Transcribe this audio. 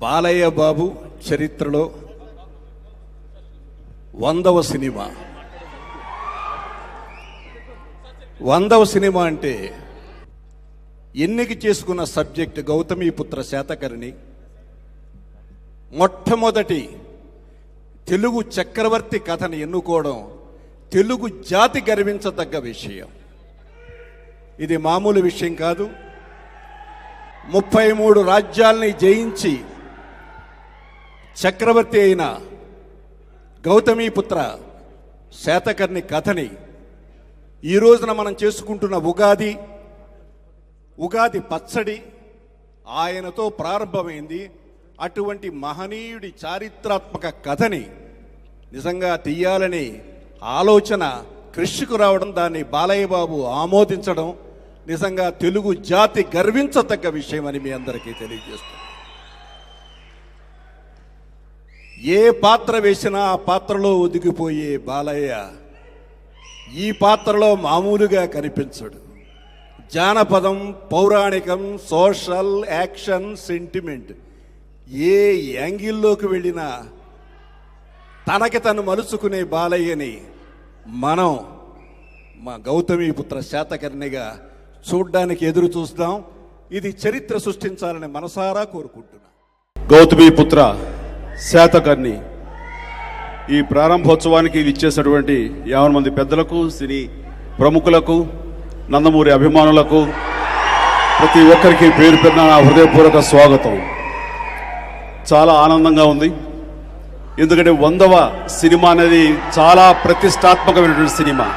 బాలయ్య బాబు చరిత్రలో 100వ cinema. 100వ cinema అంటే ఎన్నిక చేసుకున్న సబ్జెక్ట్ గౌతమీపుత్ర శాతకర్ణి. మొట్టమొదటి తెలుగు చక్రవర్తి కథను ఎన్నుకోవడం తెలుగు జాతి గర్వించదగ్గ విషయం. ఇది మామూలు విషయం కాదు. 33 రాజ్యాల్ని జయించి చక్రవర్తి అయిన గౌతమీపుత్ర శాతకర్ణి కథని ఈ రోజున మనం చేసుకుంటున్న ఉగాది పచ్చడి ఆయనతో ప్రారంభమైంది. అటువంటి మహనీయుడి చారిత్రాత్మక కథని నిజంగా తీయాలని ఆలోచన కృషికు రావడం, దాన్ని బాలయ్య బాబు ఆమోదించడం నిజంగా తెలుగు జాతి గర్వించదగ్గ విషయం అని మీ అందరికీ తెలియజేస్తాను. ఏ పాత్ర వేసినా ఆ పాత్రలో ఒదిగిపోయే బాలయ్య ఈ పాత్రలో మామూలుగా కనిపించడు. జానపదం, పౌరాణికం, సోషల్, యాక్షన్, సెంటిమెంట్ ఏ యాంగిల్లోకి వెళ్ళినా తనకి తను మలుచుకునే బాలయ్యని మనం మా గౌతమీపుత్ర శాతకర్ణిగా చూడ్డానికి ఎదురు చూస్తాం. ఇది చరిత్ర సృష్టించాలని మనసారా కోరుకుంటున్నా. గౌతమీపుత్ర శాతకర్ణి ఈ ప్రారంభోత్సవానికి ఇచ్చేసినటువంటి 50 మంది పెద్దలకు, సినీ ప్రముఖులకు, నందమూరి అభిమానులకు ప్రతి ఒక్కరికి పేరు పేరున నా హృదయపూర్వక స్వాగతం. చాలా ఆనందంగా ఉంది. ఎందుకంటే 100వ సినిమా అనేది చాలా ప్రతిష్టాత్మకమైనటువంటి సినిమా.